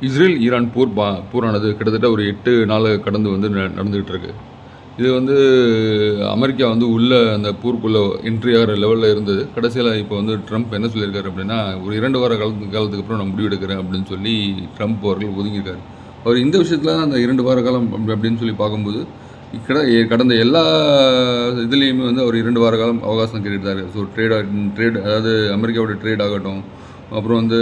Israel Iran போரானது கிட்டத்தட்ட ஒரு 8 நாள் கடந்து வந்து நடந்துகிட்டு இருக்கு. இது வந்து அமெரிக்கா வந்து உள்ள அந்த போருக்குள்ள என்ட்ரி ஆகிற லெவலில் இருந்தது. கடைசியில் இப்போ வந்து ட்ரம்ப் என்ன சொல்லியிருக்காரு அப்படின்னா, ஒரு 2 வார காலத்துக்கு அப்புறம் நான் முடிவெடுக்கிறேன் அப்படின்னு சொல்லி ட்ரம்ப் அவர்கள் ஒதுங்கியிருக்காரு. அவர் இந்த விஷயத்தில் அந்த 2 வார காலம் அப்படின்னு சொல்லி பார்க்கும்போது கடந்த எல்லா இதுலேயுமே வந்து அவர் 2 வார காலம் அவகாசம் கேட்டுட்டு தான் இருக்காரு. ஸோ ட்ரேட் அதாவது அமெரிக்காவோட ட்ரேட் ஆகட்டும், அப்புறம் வந்து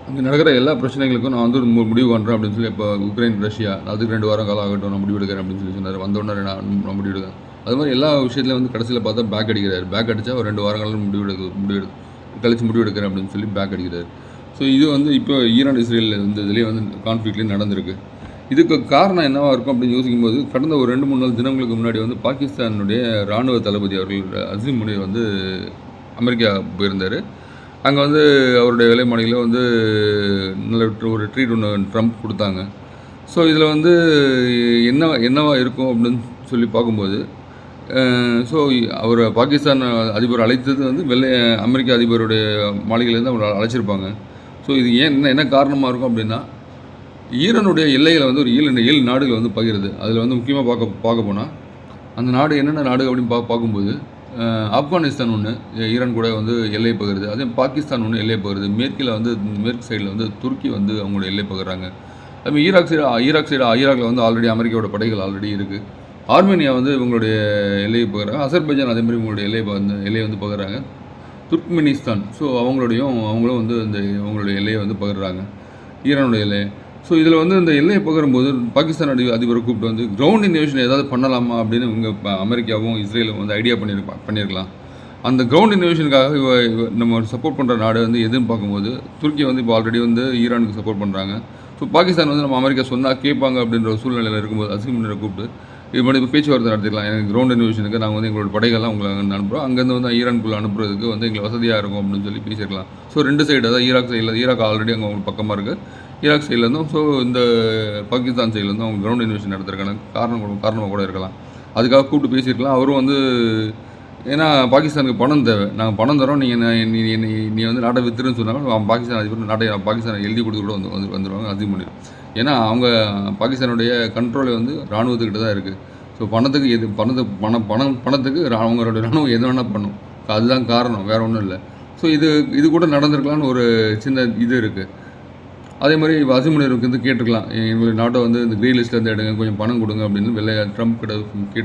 அங்கே நடக்கிற எல்லா பிரச்சனைகளுக்கும் நான் வந்து ஒரு முடிவு பண்ணுறேன் அப்படின்னு சொல்லி இப்போ உக்ரைன் ரஷ்யா அதுக்கு 2 வாரம் காலம் ஆகட்டும் நான் முடிவு எடுக்கிறேன் அப்படின்னு சொல்லி சொன்னார். வந்தோடனே நான் முடிவு எடுக்கிறேன். அது மாதிரி எல்லா விஷயத்துலையும் வந்து கடைசியில் பார்த்தா பேக் அடிக்கிறார். பேக் அடித்தா ஒரு 2 வாரம் காலம் கழிச்சு முடிவு எடுக்கிறேன் அப்படின்னு சொல்லி பேக் அடிக்கிறார். ஸோ இது வந்து இப்போ ஈரான் இஸ்ரேல் வந்து இதுலேயே வந்து கான்ஃப்ளிக்ட்லேயும் நடந்திருக்கு. இதுக்கு காரணம் என்னவாக இருக்கும் அப்படின்னு யோசிக்கும்போது கடந்த ஒரு 2-3 தினங்களுக்கு முன்னாடி வந்து பாகிஸ்தானுடைய இராணுவ தளபதி அவர்கள் அசீம் முனீர் வந்து அமெரிக்கா போயிருந்தார். அங்கே வந்து அவருடைய வேலை மாளிகையில் வந்து நல்ல ஒரு ட்ரீட் ஒன்று ட்ரம்ப் கொடுத்தாங்க. ஸோ இதில் வந்து என்னவா இருக்கும் அப்படின்னு சொல்லி பார்க்கும்போது ஸோ அவர் பாகிஸ்தான் அதிபர் அழைத்தது வந்து அமெரிக்க அதிபருடைய மாளிகையிலேருந்து அவங்களை அழைச்சிருப்பாங்க. ஸோ இது என்ன காரணமாக இருக்கும் அப்படின்னா, ஈரானுடைய எல்லைகளை வந்து ஒரு 7 நாடுகள் வந்து பகிருது. அதில் வந்து முக்கியமாக பார்க்க போனால் அந்த நாடு என்னென்ன நாடு அப்படின்னு பார்க்கும்போது ஆப்கானிஸ்தான் ஒன்று ஈரான் கூட வந்து எல்லை பகிருது. அதே பாகிஸ்தான் ஒன்று எல்லை பகிருது. மேற்கு சைடில் வந்து துருக்கி வந்து அவங்களோட எல்லை பகிர்றாங்க. அதுமாதிரி ஈராக்கில் வந்து ஆல்ரெடி அமெரிக்காவோட படைகள் ஆல்ரெடி இருக்குது. ஆர்மேனியா வந்து இவங்களுடைய எல்லையை பகிர்றாங்க. அசர்பைஜான் அதேமாதிரி இவங்களுடைய எல்லையை வந்து பகிர்றாங்க. துர்க்மெனிஸ்தான் அவங்களும் வந்து அவங்களுடைய எல்லையை வந்து பகிர்றாங்க, ஈரானுடைய எல்லையை. ஸோ இதில் வந்து இந்த எல்லையை பகிரும்போது பாகிஸ்தான் அதிபரை கூப்பிட்டு வந்து கிரவுண்ட் இன்வேஷன் ஏதாவது பண்ணலாமா அப்படின்னு இவங்க அமெரிக்காவும் இஸ்ரேலும் வந்து ஐடியா பண்ணியிருக்கலாம். அந்த கிரவுண்ட் இன்வேஷனுக்காக நம்ம சப்போர்ட் பண்ணுற நாடு வந்து எதுன்னு பார்க்கும்போது துருக்கி வந்து இப்போ ஆல்ரெடி வந்து ஈரானுக்கு சப்போர்ட் பண்ணுறாங்க. ஸோ பாகிஸ்தான் வந்து நம்ம அமெரிக்கா சொன்னால் கேட்பாங்க அப்படின்ற ஒரு சூழ்நிலையில் இருக்கும்போது அசீம் முனீரை கூப்பிட்டு இது மாதிரி இப்போ பேச்சுவார்த்தை நடத்திக்கலாம். எனக்கு கிரவுண்ட் இன்வேஷனுக்கு நாங்கள் வந்து எங்களோட படைகள்லாம் உங்களை அனுப்புகிறோம், அங்கேருந்து வந்து ஈரானுக்குள்ளே அனுப்புறதுக்கு வந்து எங்களுக்கு வசதியாக இருக்கும் அப்படின்னு சொல்லி பேசியிருக்கலாம். ஸோ 2 சைடு, அதாவது ஈராக் ஆல்ரெடி அங்கே அவங்க பக்கமாக இருக்குது, ஈராக் சைட்லேருந்தும் ஸோ இந்த பாகிஸ்தான் சைட்லேருந்தும் அவங்க கிரவுண்ட் இன்வேஷன் நடத்துறதுக்கான காரணமாக கூட இருக்கலாம். அதுக்காக கூப்பிட்டு பேசியிருக்கலாம். அவரும் வந்து ஏன்னா பாகிஸ்தானுக்கு பணம் தேவை, நாங்கள் பணம் தரோம், நீ வந்து நாட்டை வித்துருன்னு சொன்னாலும் பாகிஸ்தான் அதிபர் பாகிஸ்தான் எழுதி கொடுத்து கூட வந்துடுவாங்க அசீம் முனீர். ஏன்னா அவங்க பாகிஸ்தானுடைய கண்ட்ரோலை வந்து இராணுவத்துக்கிட்ட தான் இருக்குது. ஸோ பணத்துக்கு அவங்களோட இராணுவம் எது வேணால் பண்ணும். அதுதான் காரணம், வேறு ஒன்றும் இல்லை. ஸோ இது கூட நடந்திருக்கலான்னு ஒரு சின்ன இது இருக்குது. அதே மாதிரி அசீம் முனீருக்கு வந்து கேட்டுக்கலாம், எங்களுக்கு நாட்டை வந்து இந்த கிரீன் லிஸ்ட்லேருந்து எடுங்க, கொஞ்சம் பணம் கொடுங்க அப்படின்னு ட்ரம்ப் கிட்ட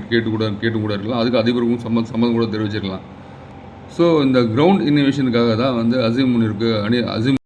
கேட்டு கூட இருக்கலாம். அதுக்கு அதிபருக்கும் சம்மதம் கூட தெரிவிச்சிருக்கலாம். ஸோ இந்த கிரவுண்ட் இன்வேஷனுக்காக தான் வந்து அசீம் முனீருக்கு